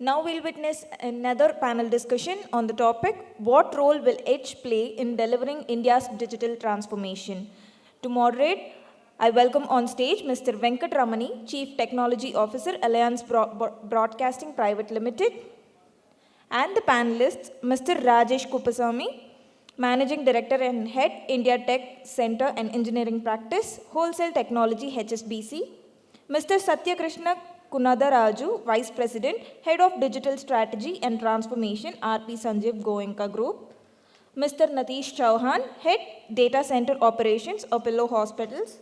Now we'll witness another panel discussion on the topic, what role will Edge play in delivering India's digital transformation? To moderate, I welcome on stage Mr. Venkat Ramani, Chief Technology Officer, Alliance Broadcasting Private Limited, and the panelists, Mr. Rajesh Kuppuswamy, Managing Director and Head, India Tech Center and Engineering Practice, Wholesale Technology, HSBC, Mr. Satya Krishna Kunadharaju, Vice President, Head of Digital Strategy and Transformation, RP Sanjiv Goenka Group, Mr. Natish Chauhan, Head, Data Center Operations, Apollo Hospitals,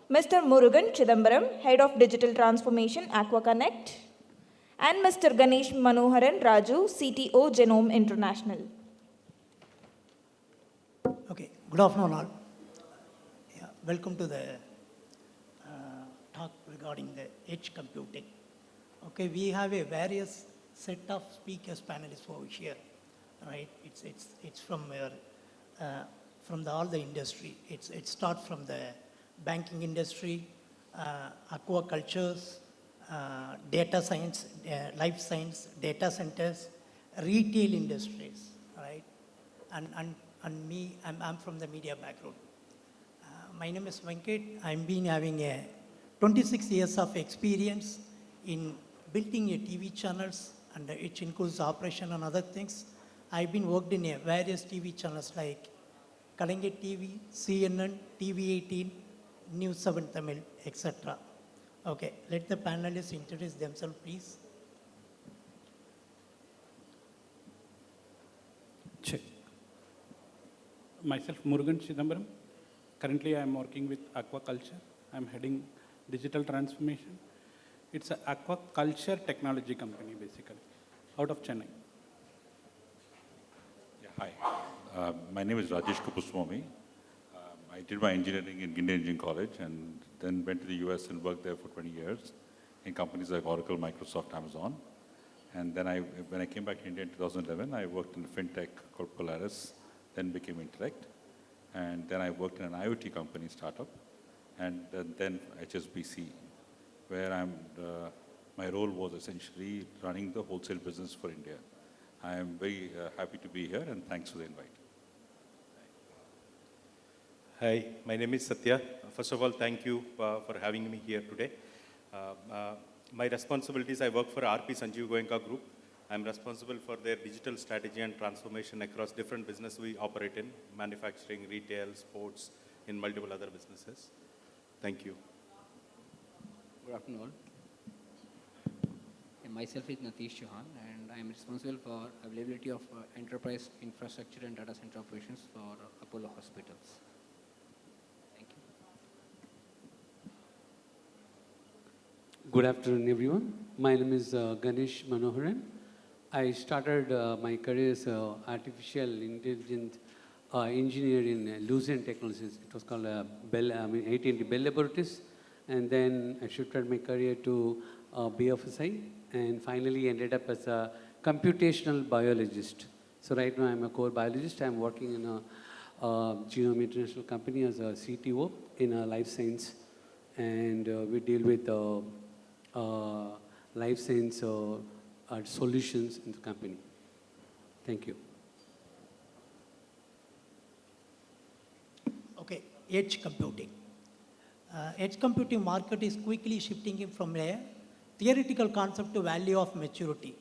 Mr. Murugan Chidhambaram, Head of Digital Transformation, Aquaconnect, and Mr. Ganesh Manoharan Raju, CTO, Genome International. Okay, good afternoon all. Yeah, welcome to the talk regarding the edge computing. Okay, we have a various set of speakers, panelists over here, right? It's from all the industry. It starts from the banking industry, aquacultures, data science, life science, data centers, retail industries, right? And me, I'm from the media background. My name is Venkat. I've been having 26 years of experience in building a TV channels, and it includes operation and other things. I've been worked in various TV channels like Kalange TV, CNN, TV18, News 7 Tamil, etc. Okay, let the panelists introduce themselves, please. Check. Myself, Murugan Chidhambaram. Currently, I am working with aquaculture. I am heading digital transformation. It's an aquaculture technology company, basically, out of Chennai. Yeah, hi. My name is Rajesh Kuppuswamy. I did my engineering in Indian Engineering College and then went to the US and worked there for 20 years in companies like Oracle, Microsoft, Amazon. And then when I came back to India in 2011, I worked in a fintech called Polaris, then became Intellect. And then I worked in an IoT company startup, and then HSBC, where my role was essentially running the wholesale business for India. I am very happy to be here, and thanks for the invite. Hi, my name is Satya. First of all, thank you for having me here today. My responsibilities, I work for RP Sanjiv Goenka Group. I'm responsible for their digital strategy and transformation across different businesses we operate in, manufacturing, retail, sports, in multiple other businesses. Thank you. Good afternoon. Myself is Natish Chauhan, and I am responsible for availability of enterprise infrastructure and data center operations for Apollo Hospitals. Thank you. Good afternoon, everyone. My name is Ganesh Manoharan. I started my career as artificial intelligence engineer in Lucent Technologies. It was called AT&T Bell Laboratories. And then I shifted my career to BFSI and finally ended up as a computational biologist. So right now I'm a core biologist. I'm working in a Genome International company as a CTO in a life science. And we deal with life science solutions in the company. Thank you. Okay, edge computing. Edge computing market is quickly shifting from a theoretical concept to value of maturity,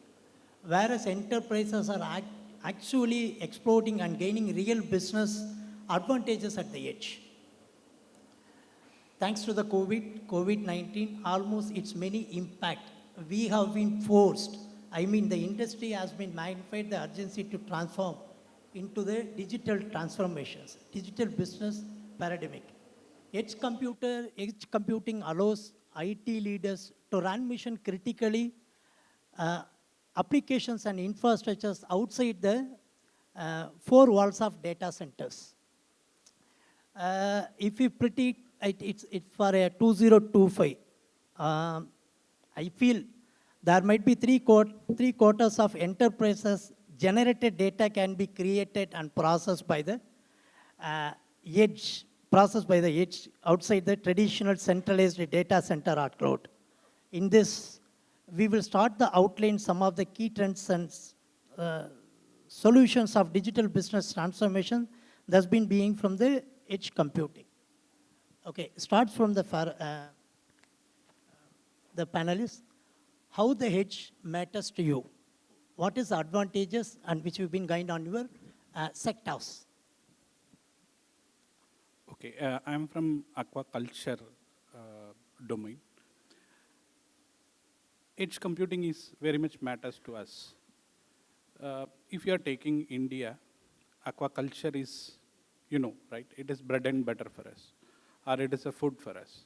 whereas enterprises are actually exploiting and gaining real business advantages at the edge. Thanks to the COVID-19, almost its many impact, we have been forced, the industry has been magnified the urgency to transform into the digital transformations, digital business paradigm. Edge computing allows IT leaders to run mission critically applications and infrastructures outside the four walls of data centers. If we predict it's for a 2025, I feel there might be three quarters of enterprises generated data can be created and processed by the edge outside the traditional centralized data center or cloud. In this, we will start the outline some of the key trends and solutions of digital business transformation that's been being from the edge computing. Okay, starts from the panelists. How the edge matters to you? What is the advantages and which you've been going on your sectors? Okay, I'm from aquaculture domain. Edge computing is very much matters to us. If you are taking India, aquaculture is, you know, right? It is bread and butter for us, or it is a food for us,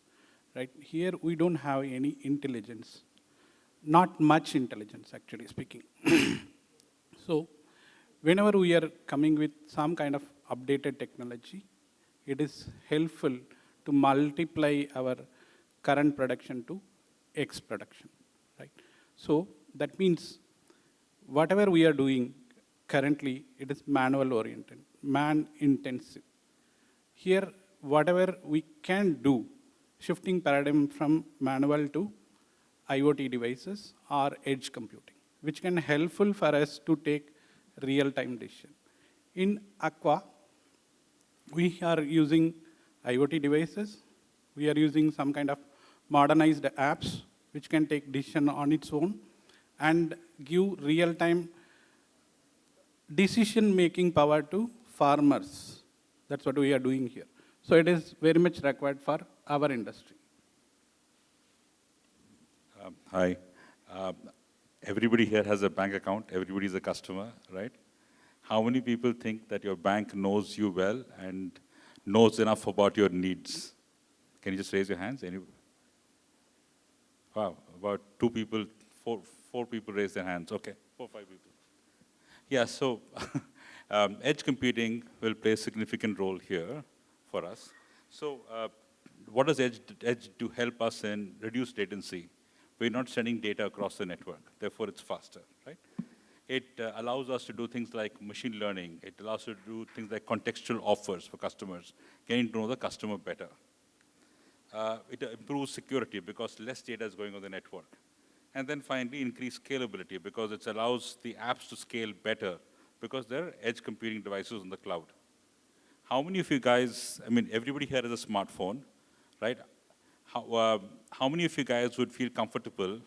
right? Here we don't have any intelligence, not much intelligence actually speaking. So whenever we are coming with some kind of updated technology, it is helpful to multiply our current production to X production, right? So that means whatever we are doing currently, it is manual oriented, man intensive. Here, whatever we can do, shifting paradigm from manual to IoT devices or edge computing, which can helpful for us to take real-time decision. In Aqua, we are using IoT devices. We are using some kind of modernized apps which can take decision on its own and give real-time decision-making power to farmers. That's what we are doing here. So it is very much required for our industry. Hi. Everybody here has a bank account. Everybody is a customer, right? How many people think that your bank knows you well and knows enough about your needs? Can you just raise your hands? Wow, about 2 people, four people raise their hands. Okay, 4, 5 people. Yeah, so edge computing will play a significant role here for us. So what does edge do help us in reduce latency? We're not sending data across the network, therefore it's faster, right? It allows us to do things like machine learning. It allows us to do things like contextual offers for customers, getting to know the customer better. It improves security because less data is going on the network. And then finally, increase scalability because it allows the apps to scale better because they're edge computing devices on the cloud. How many of you guys, I mean, everybody here has a smartphone, right? How many of you guys would feel comfortable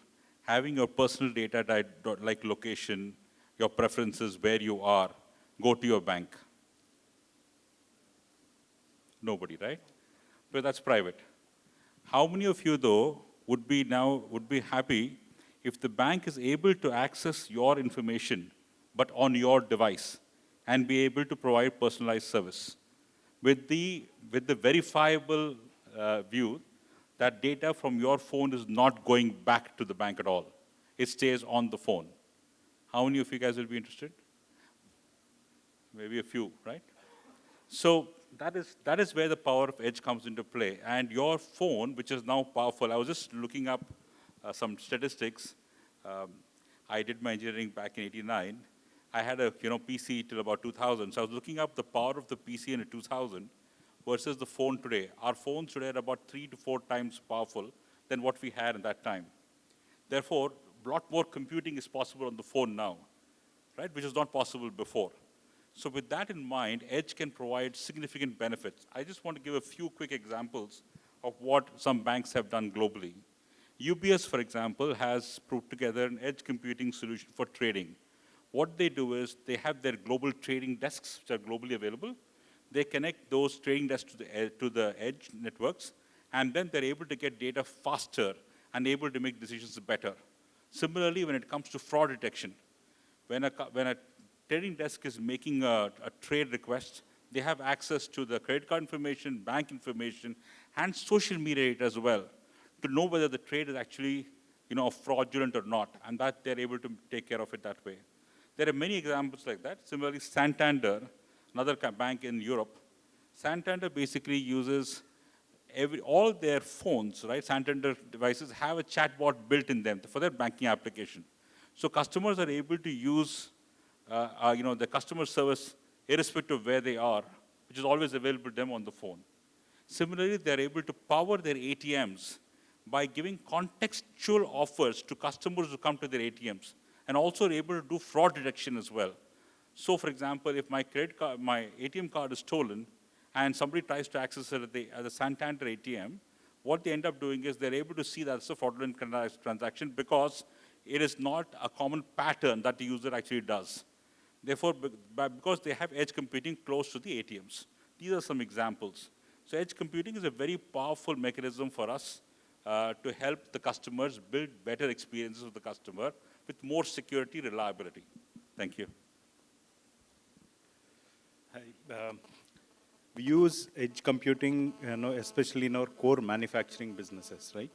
having your personal data like location, your preferences, where you are, go to your bank? Nobody, right? But that's private. How many of you, though, would be happy if the bank is able to access your information, but on your device, and be able to provide personalized service with the verifiable view that data from your phone is not going back to the bank at all. It stays on the phone. How many of you guys will be interested? Maybe a few, right? So that is where the power of edge comes into play. And your phone, which is now powerful, I was just looking up some statistics. I did my engineering back in '89. I had a PC till about 2000. So I was looking up the power of the PC in 2000 versus the phone today. Our phones today are about 3 to 4 times powerful than what we had at that time. Therefore, a lot more computing is possible on the phone now, right? Which is not possible before. So with that in mind, edge can provide significant benefits. I just want to give a few quick examples of what some banks have done globally. UBS, for example, has put together an edge computing solution for trading. What they do is they have their global trading desks, which are globally available. They connect those trading desks to the edge networks, and then they're able to get data faster and able to make decisions better. Similarly, when it comes to fraud detection, when a trading desk is making a trade request, they have access to the credit card information, bank information, and social media data as well to know whether the trade is actually fraudulent or not, and that they're able to take care of it that way. There are many examples like that. Similarly, Santander, another bank in Europe, Santander basically uses all their phones, right? Santander devices have a chatbot built in them for their banking application. So customers are able to use the customer service irrespective of where they are, which is always available to them on the phone. Similarly, they're able to power their ATMs by giving contextual offers to customers who come to their ATMs, and also able to do fraud detection as well. So for example, if my credit card, my ATM card is stolen, and somebody tries to access it at the Santander ATM, what they end up doing is they're able to see that it's a fraudulent transaction because it is not a common pattern that the user actually does. Therefore, because they have edge computing close to the ATMs. These are some examples. So edge computing is a very powerful mechanism for us to help the customers build better experiences with the customer with more security, reliability. Thank you. Hi. We use edge computing, especially in our core manufacturing businesses, right?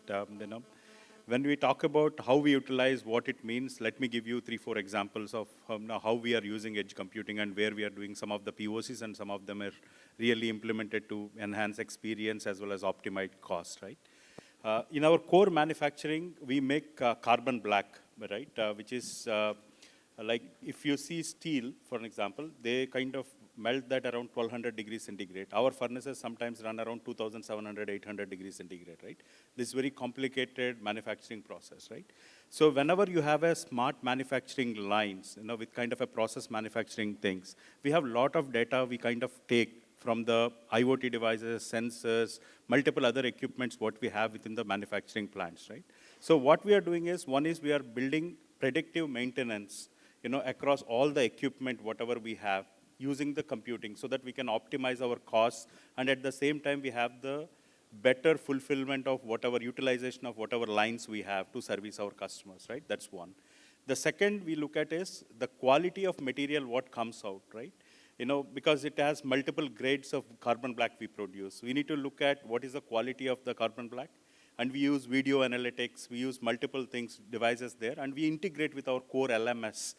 When we talk about how we utilize what it means, let me give you 3-4 examples of how we are using edge computing and where we are doing some of the POCs, and some of them are really implemented to enhance experience as well as optimize cost, right? In our core manufacturing, we make carbon black, right? Which is like if you see steel, for an example, they kind of melt that around 1200 degrees centigrade. Our furnaces sometimes run around 2700, 800 degrees centigrade, right? This is very complicated manufacturing process, right? So whenever you have a smart manufacturing lines, with kind of a process manufacturing things, we have a lot of data we kind of take from the IoT devices, sensors, multiple other equipments what we have within the manufacturing plants, right? So what we are doing is, one is we are building predictive maintenance, across all the equipment, whatever we have, using the computing so that we can optimize our costs, and at the same time we have the better fulfillment of whatever utilization of whatever lines we have to service our customers, right? That's one. The second we look at is the quality of material what comes out, right? Because it has multiple grades of carbon black we produce. We need to look at what is the quality of the carbon black, and we use video analytics, we use multiple things, devices there, and we integrate with our core LMS,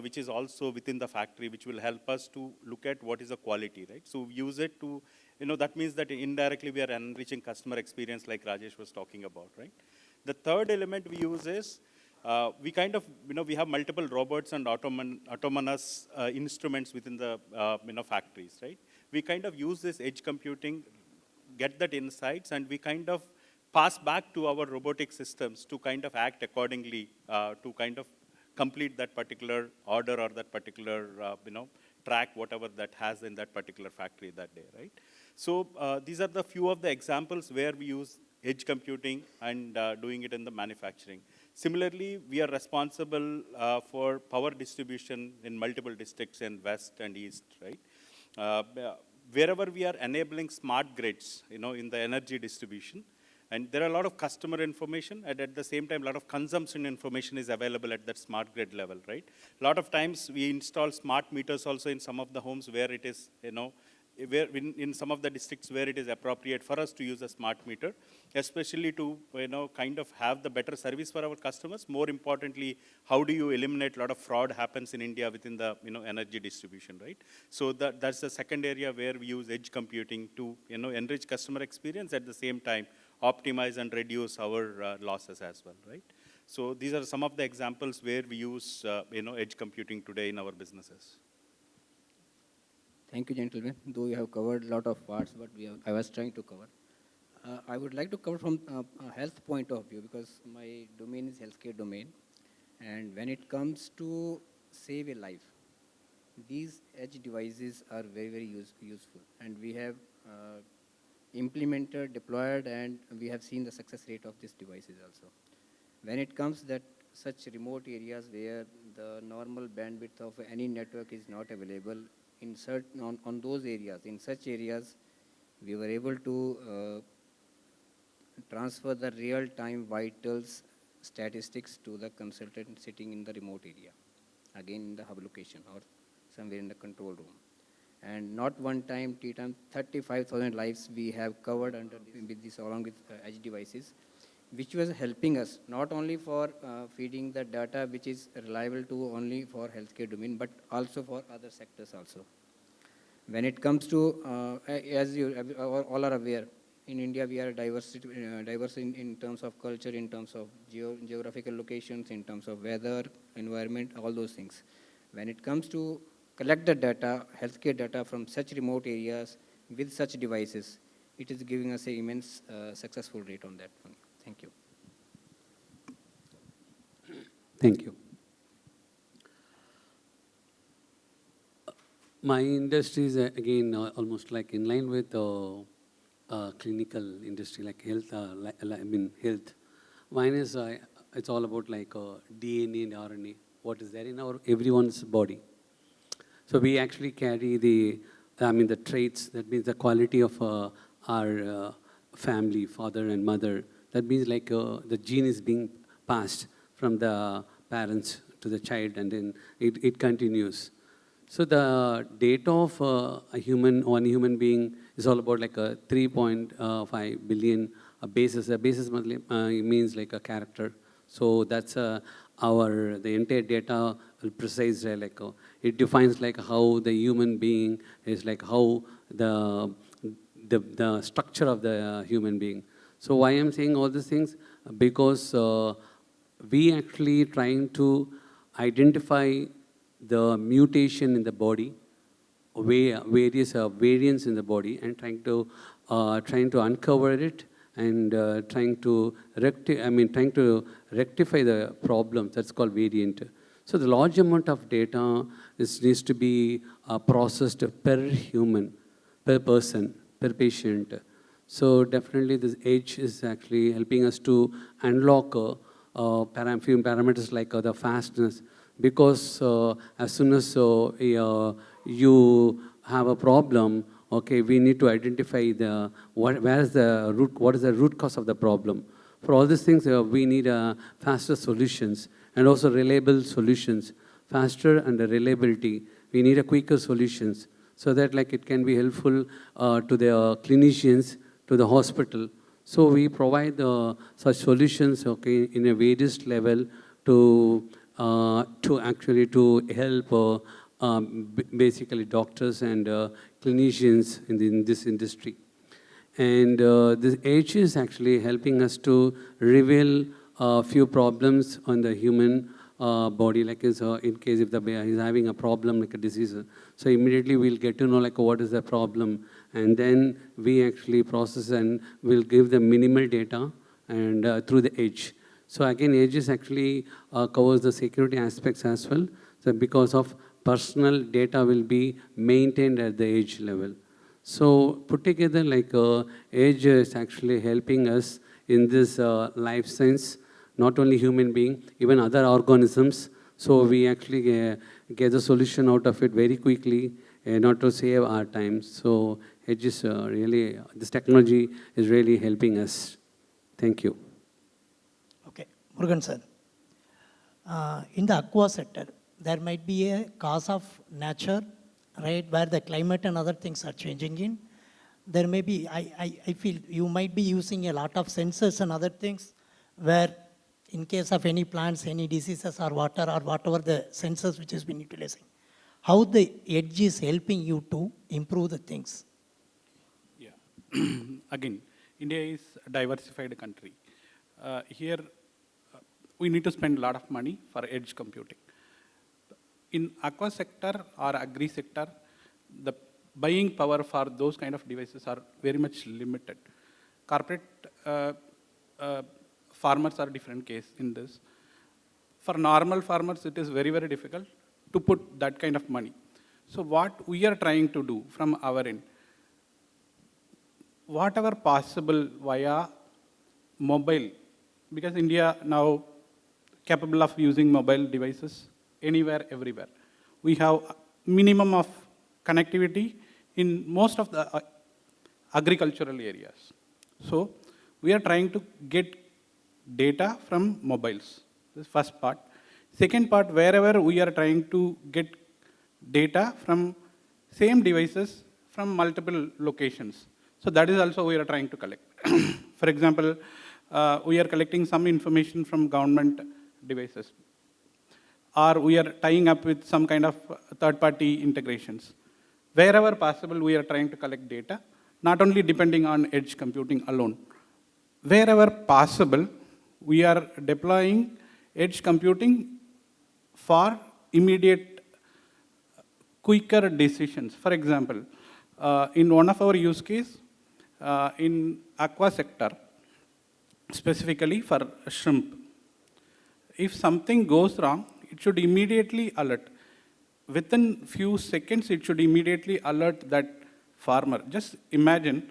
which is also within the factory, which will help us to look at what is the quality, right? So we use it to, that means that indirectly we are enriching customer experience like Rajesh was talking about, right? The third element we use is, we kind of, we have multiple robots and autonomous instruments within the, factories, right? We kind of use this edge computing, get that insights, and we kind of pass back to our robotic systems to kind of act accordingly, to kind of complete that particular order or that particular, track, whatever that has in that particular factory that day, right? So these are the few of the examples where we use edge computing and doing it in the manufacturing. Similarly, we are responsible for power distribution in multiple districts in West and East, right? Wherever we are enabling smart grids, in the energy distribution, and there are a lot of customer information, and at the same time, a lot of consumption information is available at that smart grid level, right? A lot of times we install smart meters also in some of the homes where it is, where in some of the districts where it is appropriate for us to use a smart meter, especially to, kind of have the better service for our customers. More importantly, how do you eliminate a lot of fraud happens in India within the, energy distribution, right? So that's the second area where we use edge computing to, enrich customer experience, at the same time optimize and reduce our losses as well, right? So these are some of the examples where we use, edge computing today in our businesses. Thank you, gentlemen. Though you have covered a lot of parts, but I was trying to cover. I would like to cover from a health point of view, because my domain is healthcare domain. And when it comes to save a life, these edge devices are very, very useful. And we have implemented, deployed, and we have seen the success rate of these devices also. When it comes that such remote areas where the normal bandwidth of any network is not available, in certain, on those areas, in such areas, we were able to transfer the real-time vitals statistics to the consultant sitting in the remote area, again in the hub location or somewhere in the control room. And not one time, 35,000 lives we have covered with this, along with edge devices, which was helping us not only for feeding the data which is reliable to only for healthcare domain, but also for other sectors also. When it comes to, as you all are aware, in India we are diverse in terms of culture, in terms of geographical locations, in terms of weather, environment, all those things. When it comes to collect the data, healthcare data from such remote areas with such devices, it is giving us an immense successful rate on that one. Thank you. Thank you. My industry is again almost like in line with clinical industry, like health. Health. Mine is it's all about like DNA and RNA. What is there in everyone's body? So we actually carry the traits. That means the quality of our family, father and mother. That means like the gene is being passed from the parents to the child, and then it continues. So the data of one human being is all about like a 3.5 billion basis. A basis means like a character. So that's the entire data precise. It defines like how the human being is, like how the structure of the human being. So why I'm saying all these things? Because we actually trying to identify the mutation in the body, various variants in the body, and trying to uncover it, and trying to rectify the problem. That's called variant. So the large amount of data needs to be processed per human, per person, per patient. So definitely this edge is actually helping us to unlock few parameters like the fastness. Because as soon as you have a problem, okay, we need to identify what is the root cause of the problem. For all these things, we need faster solutions and also reliable solutions. Faster and reliability. We need a quicker solutions so that like it can be helpful to the clinicians, to the hospital. So we provide such solutions, okay, in a various level to actually to help basically doctors and clinicians in this industry. And this age is actually helping us to reveal a few problems on the human body, like in case if he's having a problem like a disease. So immediately we'll get to know like what is the problem, and then we actually process and we'll give the minimal data and through the edge. So again, edge is actually covers the security aspects as well. So because of personal data will be maintained at the edge level. So put together like edge is actually helping us in this life science, not only human being, even other organisms. So we actually get the solution out of it very quickly, not to save our time. So edge is really, this technology is really helping us. Thank you. Okay, Murugan sir. In the aqua sector, there might be a cause of nature, right, where the climate and other things are changing in. There may be, I feel you might be using a lot of sensors and other things where in case of any plants, any diseases or water or whatever the sensors which has been utilizing. How the edge is helping you to improve the things? Yeah. Again, India is a diversified country. Here, we need to spend a lot of money for edge computing. In aqua sector or agri sector, the buying power for those kind of devices are very much limited. Corporate farmers are different case in this. For normal farmers, it is very, very difficult to put that kind of money. So what we are trying to do from our end, whatever possible via mobile, because India now capable of using mobile devices anywhere, everywhere. We have minimum of connectivity in most of the agricultural areas. So we are trying to get data from mobiles. This is first part. Second part, wherever we are trying to get data from same devices from multiple locations. So that is also we are trying to collect. For example, we are collecting some information from government devices, or we are tying up with some kind of third-party integrations. Wherever possible, we are trying to collect data, not only depending on edge computing alone. Wherever possible, we are deploying edge computing for immediate, quicker decisions. For example, in one of our use case, in aqua sector, specifically for shrimp. If something goes wrong, it should immediately alert. Within few seconds, it should immediately alert that farmer. Just imagine,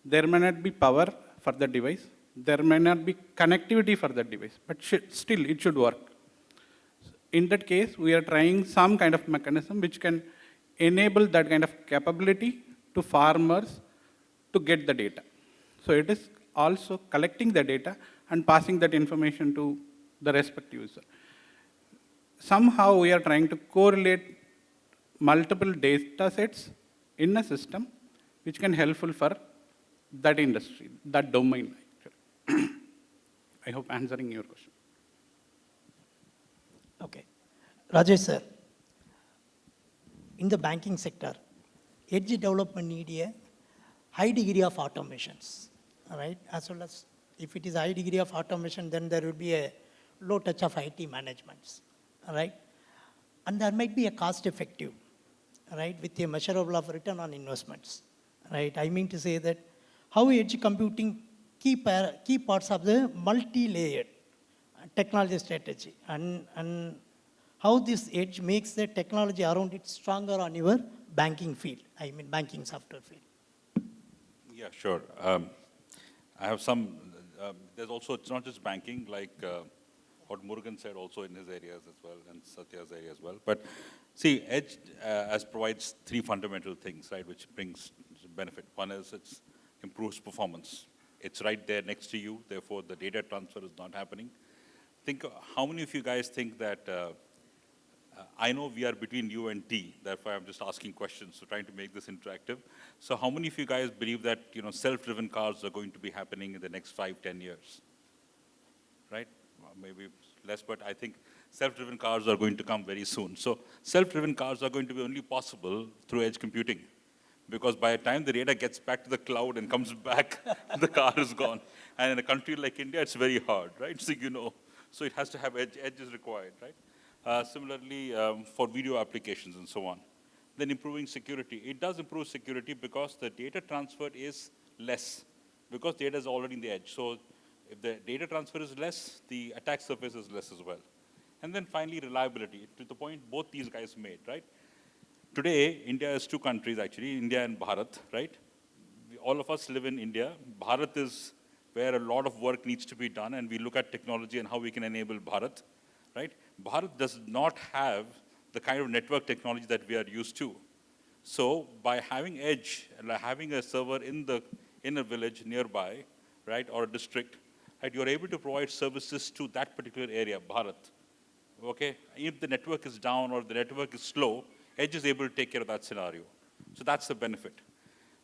there may not be power for the device, there may not be connectivity for the device, but still it should work. In that case, we are trying some kind of mechanism which can enable that kind of capability to farmers to get the data. So it is also collecting the data and passing that information to the respective user. Somehow we are trying to correlate multiple data sets in a system which can helpful for that industry, that domain. Actually. I hope answering your question. Okay. Rajesh sir, in the banking sector, edge development need a high degree of automations, all right? As well as if it is high degree of automation, then there will be a low touch of IT management, all right? And there might be a cost effective, right, with a measurable of return on investments, right? I mean to say that how edge computing key parts of the multi-layered technology strategy and how this edge makes the technology around it stronger on your banking field, I mean banking software field. Yeah, sure. I have some, there's also, it's not just banking, like what Murugan said also in his areas as well, and Satya's area as well. But see, Edge as provides three fundamental things, right, which brings benefit. One is it improves performance. It's right there next to you, therefore the data transfer is not happening. Think, how many of you guys think that, I know we are between you and T, therefore I'm just asking questions, so trying to make this interactive. So how many of you guys believe that, you know, self-driven cars are going to be happening in the next 5-10 years? Right? Well, maybe less, but I think self-driven cars are going to come very soon. So self-driven cars are going to be only possible through edge computing, because by the time the data gets back to the cloud and comes back, the car is gone. And in a country like India, it's very hard, right? So you know, so it has to have edge is required, right? Similarly, for video applications and so on. Then improving security. It does improve security because the data transfer is less, because data is already in the edge. So if the data transfer is less, the attack surface is less as well. And then finally, reliability, to the point both these guys made, right? Today, India is two countries actually, India and Bharat, right? All of us live in India. Bharat is where a lot of work needs to be done, and we look at technology and how we can enable Bharat, right? Bharat does not have the kind of network technology that we are used to. So by having edge, like having a server in a village nearby, right, or a district, right, you're able to provide services to that particular area, Bharat. Okay? If the network is down or the network is slow, edge is able to take care of that scenario. So that's the benefit.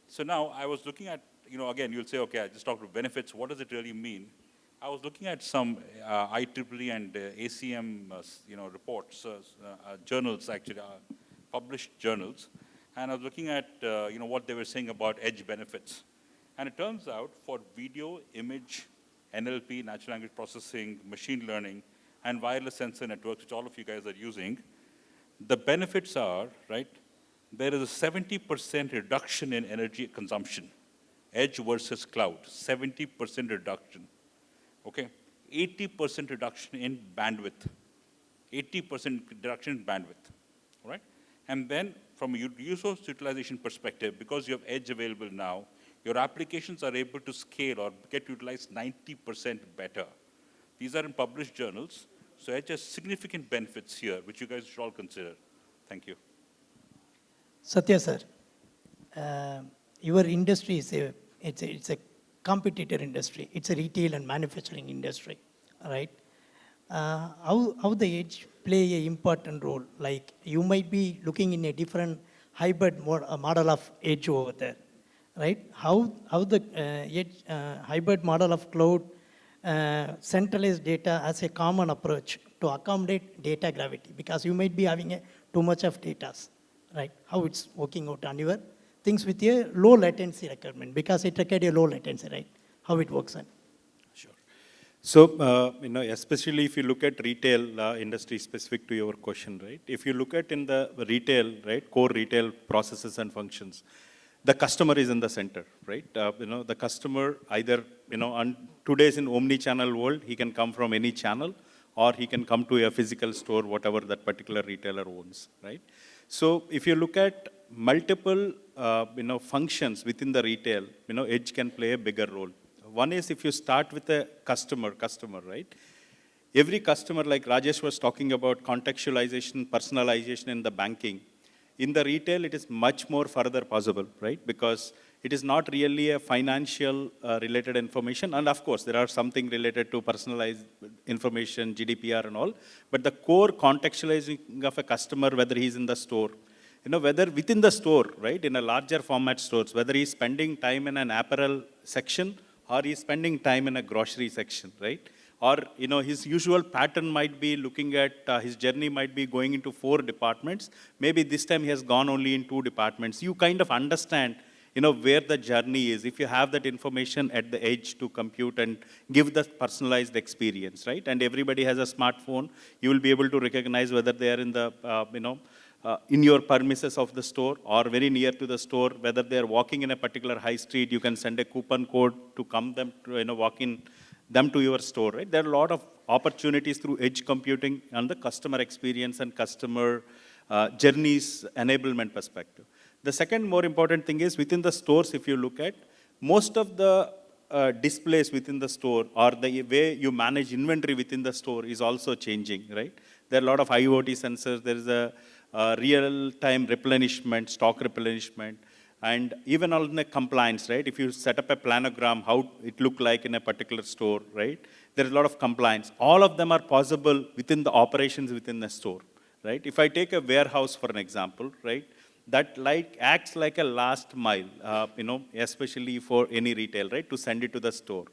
So now I was looking at, you know, again, you'll say, okay, I just talked about benefits. What does it really mean? I was looking at some IEEE and ACM, you know, reports, journals actually, published journals, and I was looking at, you know, what they were saying about edge benefits. And it turns out for video, image, NLP, natural language processing, machine learning, and wireless sensor networks, which all of you guys are using, the benefits are, right, there is a 70% reduction in energy consumption. Edge versus cloud, 70% reduction. Okay, 80% reduction in bandwidth. 80% reduction in bandwidth, all right? And then from a resource utilization perspective, because you have edge available now, your applications are able to scale or get utilized 90% better. These are in published journals, so edge has significant benefits here, which you guys should all consider. Thank you. Satya sir, your industry is it's a competitor industry. It's a retail and manufacturing industry, right? How the edge play an important role? Like you might be looking in a different hybrid model of edge over there, right? How the edge hybrid model of cloud centralized data as a common approach to accommodate data gravity, because you might be having too much of data, right? How it's working out on your things with a low latency requirement, because it required a low latency, right? How it works on. Sure. So, you know, especially if you look at retail industry specific to your question, right? If you look at in the retail, right, core retail processes and functions, the customer is in the center, right? The customer either, on today's in omni-channel world, he can come from any channel, or he can come to a physical store, whatever that particular retailer owns, right? So if you look at multiple, functions within the retail, edge can play a bigger role. One is if you start with a customer, right? Every customer, like Rajesh was talking about contextualization, personalization in the banking. In the retail, it is much more further possible, right? Because it is not really a financial related information. And of course, there are something related to personalized information, GDPR and all. But the core contextualizing of a customer, whether he's in the store, whether within the store, right, in a larger format stores, whether he's spending time in an apparel section or he's spending time in a grocery section, right? Or, his usual pattern might be looking at, his journey might be going into 4 departments. Maybe this time he has gone only in 2 departments. You kind of understand, where the journey is. If you have that information at the edge to compute and give the personalized experience, right? And everybody has a smartphone, you will be able to recognize whether they are in the, in your premises of the store or very near to the store, whether they are walking in a particular high street, you can send a coupon code to come them to, walk in them to your store, right? There are a lot of opportunities through edge computing and the customer experience and customer journeys enablement perspective. The second more important thing is within the stores, if you look at, most of the displays within the store or the way you manage inventory within the store is also changing, right? There are a lot of IoT sensors, there is a real-time replenishment, stock replenishment, and even on the compliance, right? If you set up a planogram, how it look like in a particular store, right? There is a lot of compliance. All of them are possible within the operations within the store, right? If I take a warehouse for an example, right? That acts like a last mile, especially for any retail, right? To send it to the store.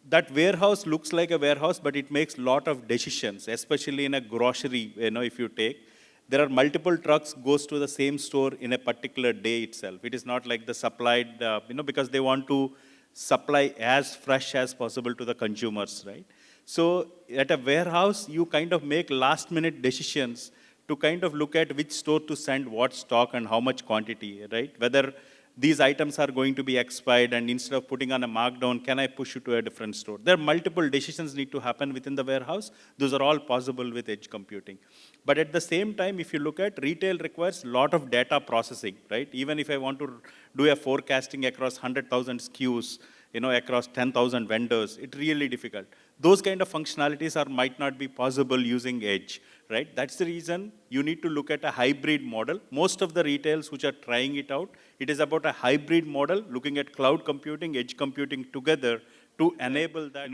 That warehouse looks like a warehouse, but it makes a lot of decisions, especially in a grocery, if you take. There are multiple trucks goes to the same store in a particular day itself. It is not like the supplied, because they want to supply as fresh as possible to the consumers, right? So at a warehouse, you kind of make last minute decisions to kind of look at which store to send what stock and how much quantity, right? Whether these items are going to be expired and instead of putting on a markdown, can I push it to a different store? There are multiple decisions need to happen within the warehouse. Those are all possible with edge computing. But at the same time, if you look at retail requires a lot of data processing, right? Even if I want to do a forecasting across 100,000 SKUs, across 10,000 vendors, it's really difficult. Those kind of functionalities might not be possible using edge, right? That's the reason you need to look at a hybrid model. Most of the retails which are trying it out, it is about a hybrid model, looking at cloud computing, edge computing together to enable that,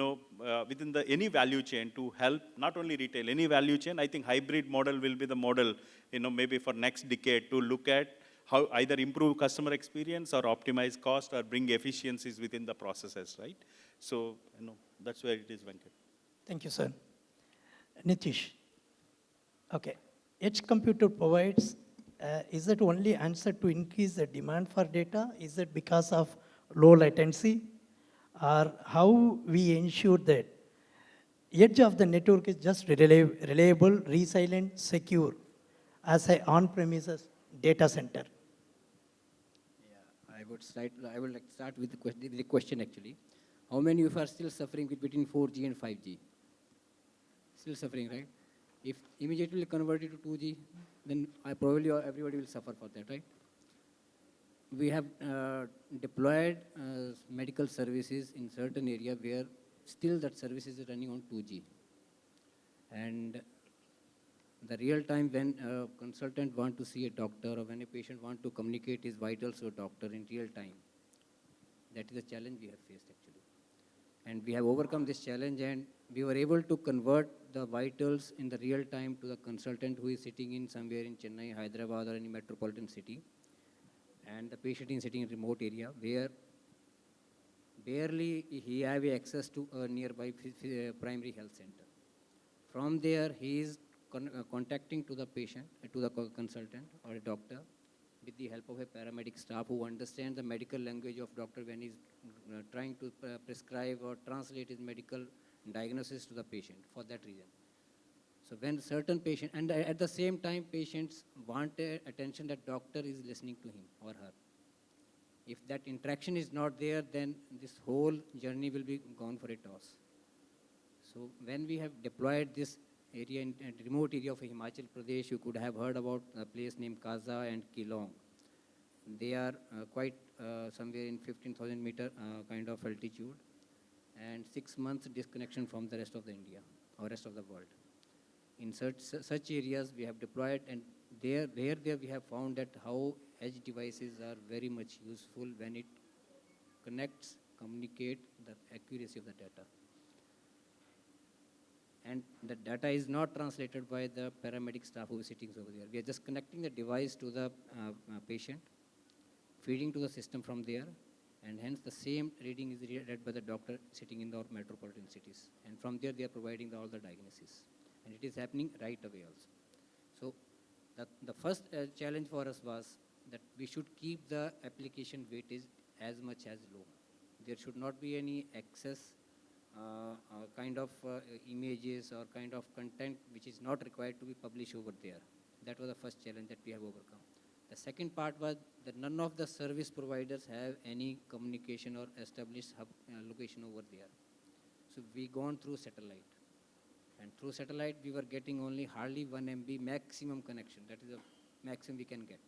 within any value chain to help not only retail, any value chain. I think hybrid model will be the model, maybe for next decade to look at how either improve customer experience or optimize cost or bring efficiencies within the processes, right? So, that's where it is, Venkat. Thank you, sir. Natish. Okay. Edge computer provides, is it only answer to increase the demand for data? Is it because of low latency? Or how we ensure that edge of the network is just reliable, resilient, secure as an on-premises data center? I would like to start with the question actually. How many of you are still suffering between 4G and 5G? Still suffering, right? If immediately converted to 2G, then probably everybody will suffer for that, right? We have deployed medical services in certain area where still that service is running on 2G. And the real time when a consultant want to see a doctor or when a patient want to communicate his vitals to a doctor in real time, that is a challenge we have faced actually. And we have overcome this challenge and we were able to convert the vitals in the real time to the consultant who is sitting in somewhere in Chennai, Hyderabad or any metropolitan city. And the patient is sitting in a remote area where barely he have access to a nearby primary health center. From there, he is contacting to the patient, to the consultant or a doctor with the help of a paramedic staff who understands the medical language of doctor when he's trying to prescribe or translate his medical diagnosis to the patient for that reason. So when certain patient, and at the same time patients want attention that doctor is listening to him or her. If that interaction is not there, then this whole journey will be gone for a toss. So when we have deployed this area in a remote area of Himachal Pradesh, you could have heard about a place named Kaza and Kilong. They are quite somewhere in 15,000 meter kind of altitude, and 6 months disconnection from the rest of the India or rest of the world. In such areas we have deployed, and there we have found that how edge devices are very much useful when it connects, communicate the accuracy of the data. And the data is not translated by the paramedic staff who is sitting over there. We are just connecting the device to the patient, feeding to the system from there, and hence the same reading is read by the doctor sitting in the metropolitan cities. And from there they are providing all the diagnosis. And it is happening right away also. So the first challenge for us was that we should keep the application weightage as much as low. There should not be any excess kind of images or kind of content which is not required to be published over there. That was the first challenge that we have overcome. The second part was that none of the service providers have any communication or established hub location over there. So we gone through satellite. And through satellite, we were getting only hardly 1 MB maximum connection. That is the maximum we can get.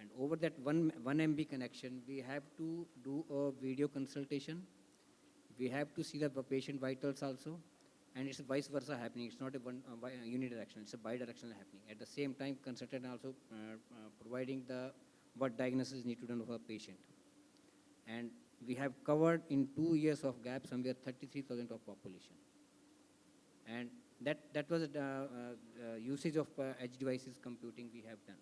And over that 1 MB connection, we have to do a video consultation. We have to see the patient vitals also. And it's vice versa happening. It's not a unidirectional, it's a bidirectional happening. At the same time, consultant also providing what diagnosis need to done for a patient. And we have covered in 2 years of gap somewhere 33,000 of population. And that was usage of edge devices computing we have done.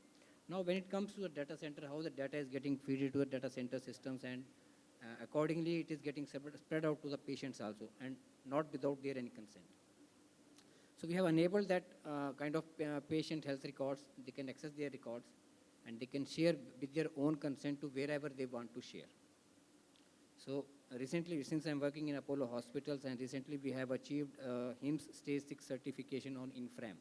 Now when it comes to the data center, how the data is getting fed to the data center systems, and accordingly it is getting spread out to the patients also, and not without their any consent. So we have enabled that kind of patient health records. They can access their records and they can share with their own consent to wherever they want to share. So recently, since I'm working in Apollo hospitals, and recently we have achieved HIMSS Stage 6 certification on infram.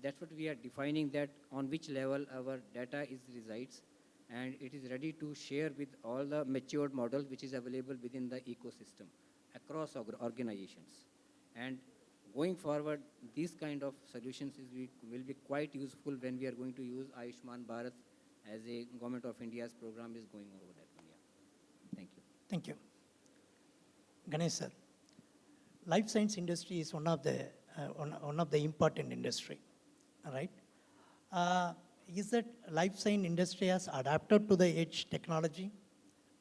That's what we are defining, that on which level our data resides, and it is ready to share with all the matured models which is available within the ecosystem across organizations. And going forward, these kind of solutions will be quite useful when we are going to use Ayushman Bharat as a Government of India's program is going over that one. Yeah. Thank you. Thank you. Ganesh sir, life science industry is one of the important industry, right? Is that life science industry has adapted to the edge technology,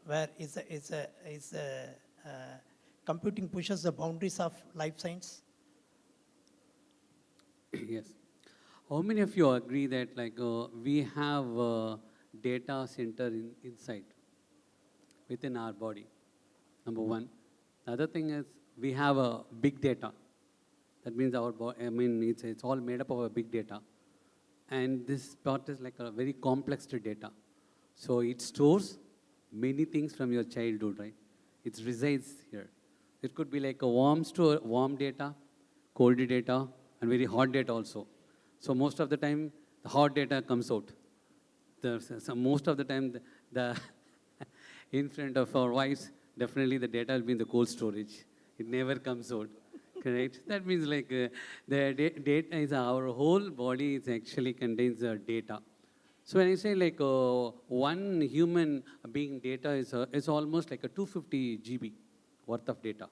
where computing pushes the boundaries of life science? Yes. How many of you agree that we have a data center inside, within our body? Number one. The other thing is we have a big data. That means it's all made up of a big data. And this part is like a very complex data. So it stores many things from your childhood, right? It resides here. It could be like a warm data, cold data, and very hot data also. So most of the time, the hot data comes out. Most of the time, the in front of our wives, definitely the data will be in the cold storage. It never comes out, correct? That means the data is our whole body is actually contains data. So when I say one human being data is almost like a 250 GB worth of data.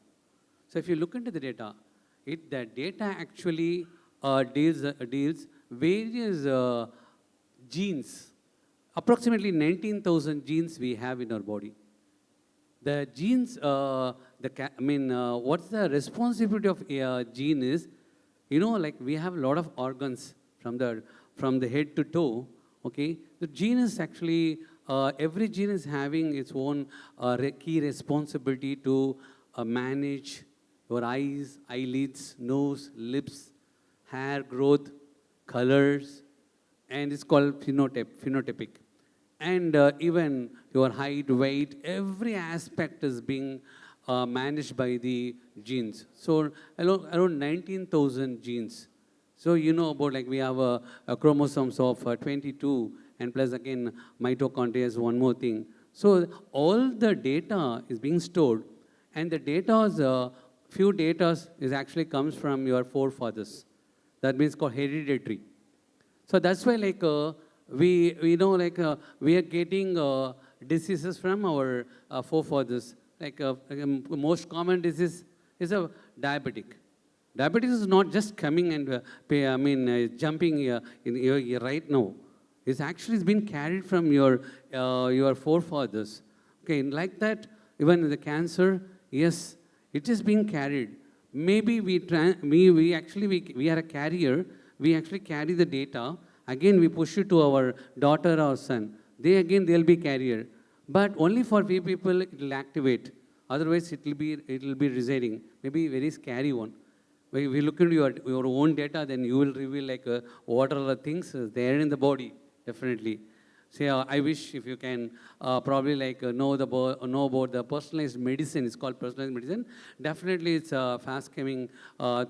So if you look into the data, the data actually deals various genes. Approximately 19,000 genes we have in our body. The genes, what's the responsibility of a gene is, we have a lot of organs from the head to toe, okay? The gene is actually, every gene is having its own key responsibility to manage your eyes, eyelids, nose, lips, hair growth, colors, and it's called phenotypic. And even your height, weight, every aspect is being managed by the genes. So around 19,000 genes. So about we have a chromosomes of 22, and plus again mitochondria is one more thing. So all the data is being stored, and the data few data is actually comes from your forefathers. That means called hereditary. So that's why like we know like we are getting diseases from our forefathers. Like most common disease is a diabetic. Diabetes is not just coming and jumping right now. It's actually been carried from your forefathers. Okay, like that, even the cancer, yes, it is being carried. Maybe we are a carrier. We actually carry the data. Again, we push it to our daughter or son. They'll be carrier. But only for few people it will activate. Otherwise, it will be residing. Maybe very scary one. When we look into your own data, then you will reveal like what are the things there in the body, definitely. So I wish if you can probably like know about the personalized medicine. It's called personalized medicine. Definitely, it's a fast-coming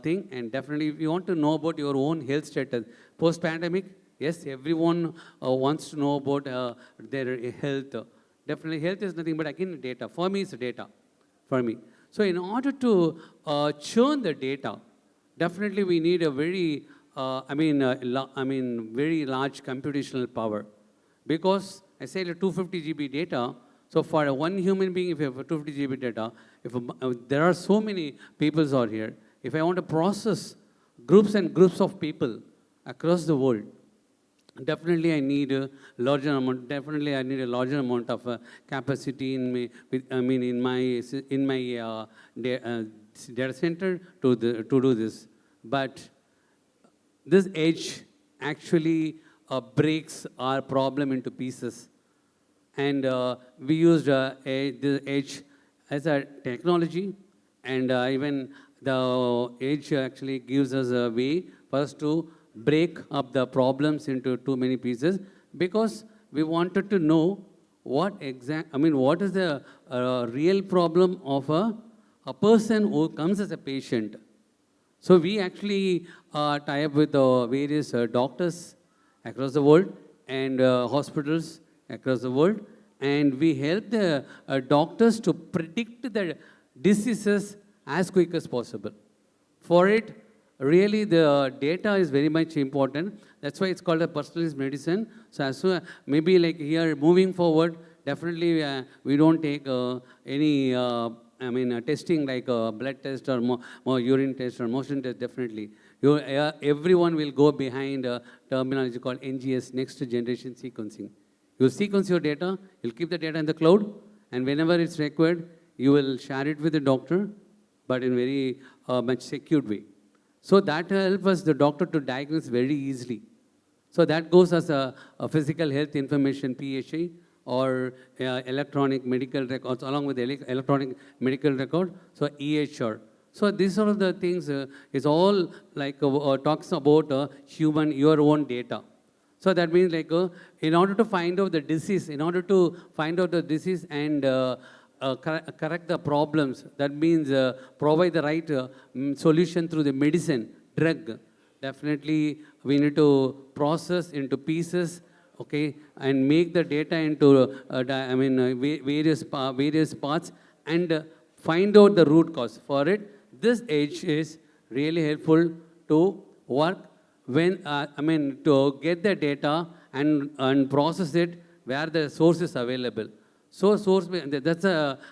thing, and definitely, if you want to know about your own health status post-pandemic, yes, everyone wants to know about their health. Definitely, health is nothing but again data. For me, it's data. For me, so in order to churn the data, definitely we need a very very large computational power. Because I say the 250 GB data, so for one human being, if you have a 250 GB data, there are so many people out here, if I want to process groups and groups of people across the world, definitely I need a larger amount. Definitely I need a larger amount of capacity in my data center to do this. But this edge actually breaks our problem into pieces. And we used the edge as a technology, and even the edge actually gives us a way for us to break up the problems into too many pieces, because we wanted to know what is the real problem of a person who comes as a patient. So we actually tie up with various doctors across the world and hospitals across the world, and we help the doctors to predict the diseases as quick as possible. For it, really the data is very much important. That's why it's called a personalized medicine. So maybe like here moving forward, definitely we don't take any testing like blood test or more urine test or motion test, definitely. Everyone will go behind a terminology called NGS, next generation sequencing. You'll sequence your data, you'll keep the data in the cloud, and whenever it's required, you will share it with the doctor, but in very much secured way. So that helps us, the doctor, to diagnose very easily. So that goes as a physical health information, PHI, or electronic medical records, along with electronic medical record, so EHR. So these are the things, it's all like talks about your own data. So that means like in order to find out the disease, and correct the problems, that means provide the right solution through the medicine, drug. Definitely we need to process into pieces, okay, and make the data into various parts, and find out the root cause. For it, this edge is really helpful to work when to get the data and process it where the source is available. So that's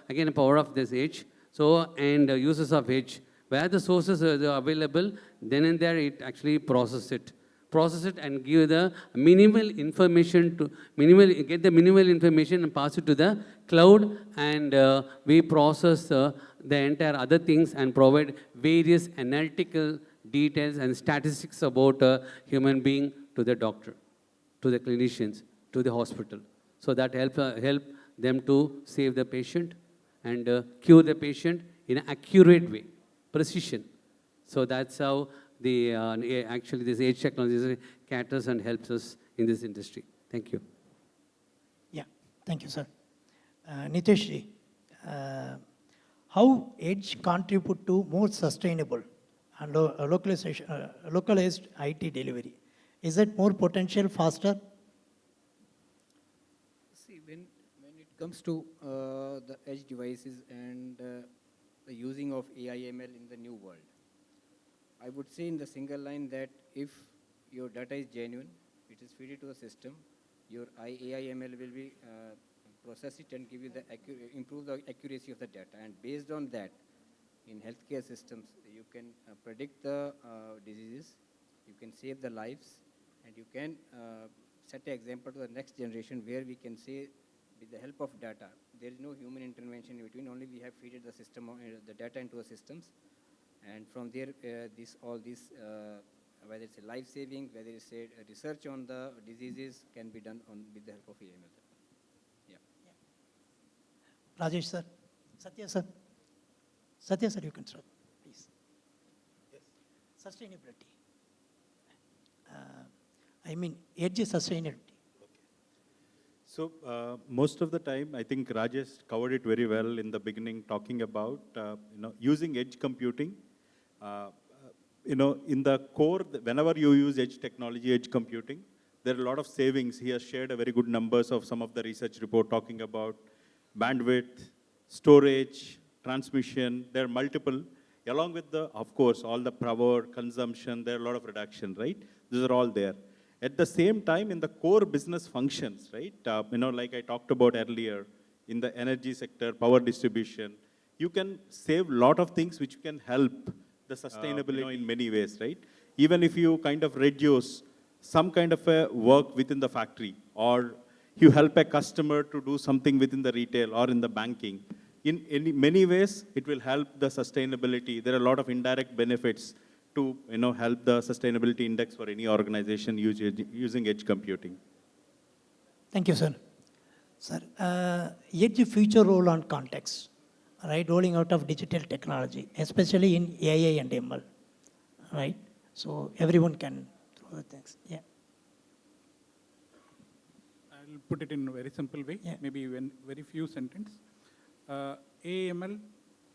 again a power of this edge. So and uses of edge, where the sources are available, then and there it actually process it and give the minimal information get the minimal information and pass it to the cloud, and we process the entire other things and provide various analytical details and statistics about a human being to the doctor, to the clinicians, to the hospital. So that help them to save the patient and cure the patient in an accurate way, precision. So that's how actually this age technology caters and helps us in this industry. Thank you. Yeah, thank you, sir. Nitish ji, how edge contribute to more sustainable and localized IT delivery? Is it more potential, faster? See, when it comes to the edge devices and the using of AI/ML in the new world, I would say in the single line that if your data is genuine, it is fed to the system, your AI/ML will be process it and give you the improve the accuracy of the data. And based on that, in healthcare systems, you can predict the diseases, you can save the lives, and you can set an example to the next generation where we can say, with the help of data, there is no human intervention in between, only we have fed the system, the data into the systems, and from there, all these, whether it's a life saving, whether it's a research on the diseases, can be done with the help of AI. Yeah. Rajesh sir, Satya sir. Satya sir, you can start, please. Yes. Sustainability. I mean, edge sustainability. So most of the time, I think Rajesh covered it very well in the beginning, talking about using edge computing. In the core, whenever you use edge technology, edge computing, there are a lot of savings. He has shared a very good numbers of some of the research report talking about bandwidth, storage, transmission. There are multiple, along with of course, all the power consumption. There are a lot of reduction, right? These are all there. At the same time, in the core business functions, right? Like I talked about earlier, in the energy sector, power distribution, you can save a lot of things which can help the sustainability in many ways, right? Even if you kind of reduce some kind of a work within the factory, or you help a customer to do something within the retail or in the banking, in many ways, it will help the sustainability. There are a lot of indirect benefits to help the sustainability index for any organization using edge computing. Thank you, sir. Sir, edge future role on context, right? Rolling out of digital technology, especially in AI and ML, right? So everyone can throw the things. Yeah. I'll put it in a very simple way, maybe in very few sentences. AML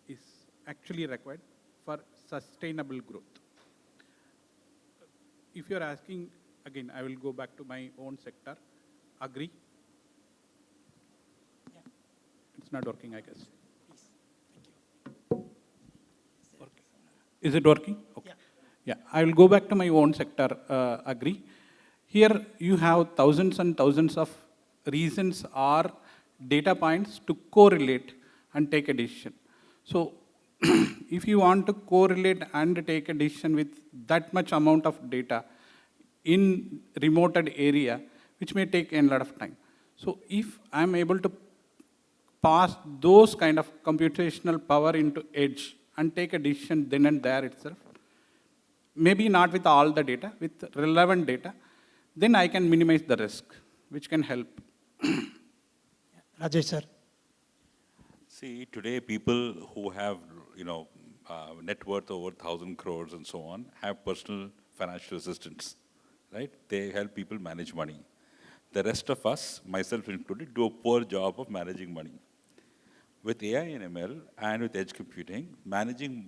is actually required for sustainable growth. If you're asking, again, I will go back to my own sector, agri. Yeah. It's not working, I guess. Please. Thank you. Okay. Is it working? Okay. Yeah, I will go back to my own sector, agri. Here you have thousands and thousands of reasons or data points to correlate and take a decision. So if you want to correlate and take a decision with that much amount of data in remoted area, which may take a lot of time. So if I'm able to pass those kind of computational power into edge and take a decision then and there itself, maybe not with all the data, with relevant data, then I can minimize the risk, which can help. Rajesh sir. See, today people who have, net worth over 1,000 crores and so on, have personal financial assistants, right? They help people manage money. The rest of us, myself included, do a poor job of managing money. With AI and ML and with edge computing,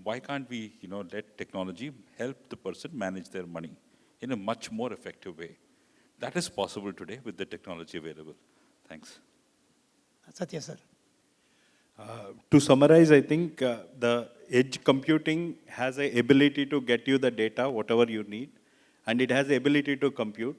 why can't we, let technology help the person manage their money in a much more effective way? That is possible today with the technology available. Thanks. Satya sir. To summarize, I think the edge computing has the ability to get you the data, whatever you need, and it has the ability to compute.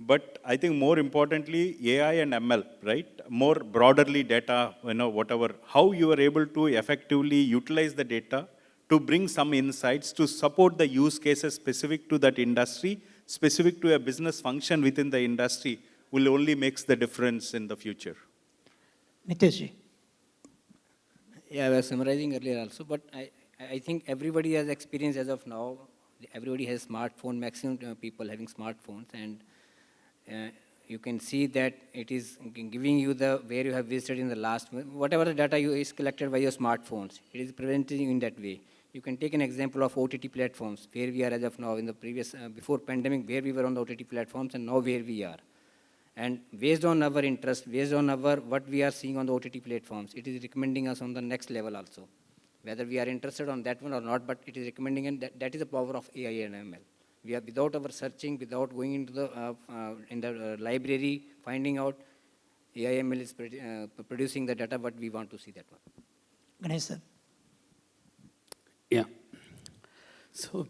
But I think more importantly, AI and ML, right? More broadly data, whatever, how you are able to effectively utilize the data to bring some insights to support the use cases specific to that industry, specific to a business function within the industry, will only makes the difference in the future. Natish. Yeah, I was summarizing earlier also, but I think everybody has experience as of now. Everybody has smartphone, maximum people having smartphones, and you can see that it is giving you where you have visited in the last, whatever the data is collected by your smartphones, it is presenting you in that way. You can take an example of OTT platforms, where we are as of now in the previous, before pandemic, where we were on the OTT platforms, and now where we are. And based on our interest, based on what we are seeing on the OTT platforms, it is recommending us on the next level also. Whether we are interested on that one or not, but it is recommending, and that is the power of AI and ML. We are, without our searching, without going into the library, finding out, AI/ML is producing the data, but we want to see that one. Ganesh sir. Yeah. So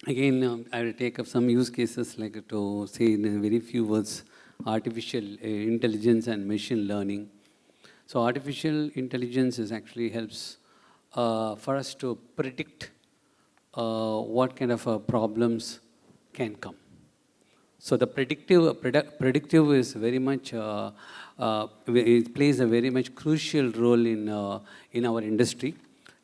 again, I will take up some use cases like to say in a very few words, artificial intelligence and machine learning. So artificial intelligence is actually helps for us to predict what kind of problems can come. So the predictive is very much, it plays a very much crucial role in our industry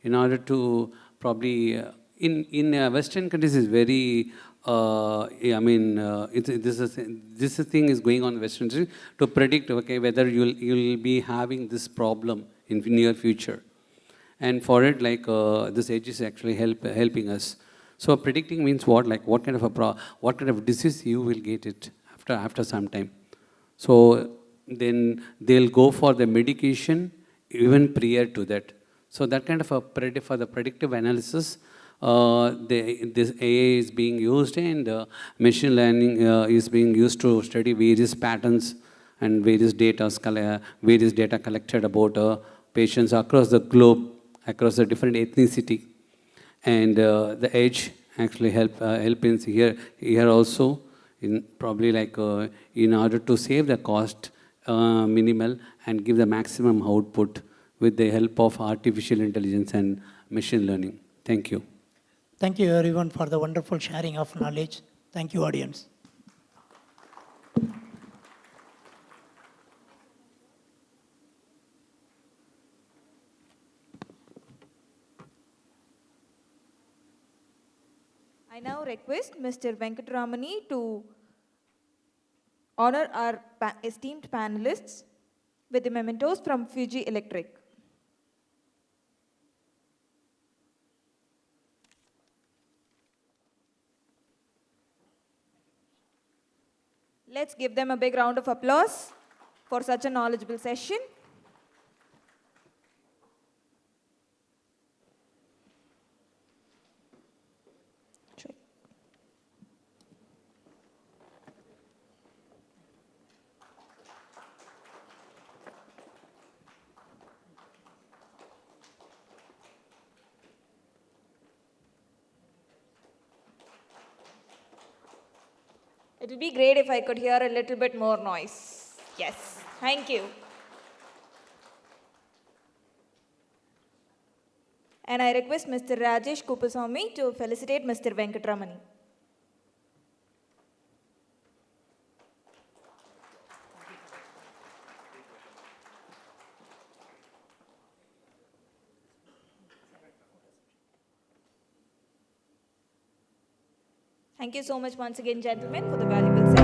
in order to probably, in Western countries is very, I mean, this thing is going on in Western countries to predict, okay, whether you'll be having this problem in near future. And for it, like this edge is actually helping us. So predicting means what? Like what kind of disease you will get it after some time. So then they'll go for the medication even prior to that. So that kind of a for the predictive analysis, this AI is being used, and machine learning is being used to study various patterns and various data collected about patients across the globe, across the different ethnicity. And the edge actually help in here also, in probably like in order to save the cost minimal and give the maximum output with the help of artificial intelligence and machine learning. Thank you. Thank you everyone for the wonderful sharing of knowledge. Thank you, audience. I now request Mr. Venkat Ramani to honor our esteemed panelists with the mementos from Fuji Electric. Let's give them a big round of applause for such a knowledgeable session. It would be great if I could hear a little bit more noise. Yes, thank you. And I request Mr. Rajesh Kuppuswamy to felicitate Mr. Venkat Ramani. Thank you so much once again, gentlemen, for the valuable session.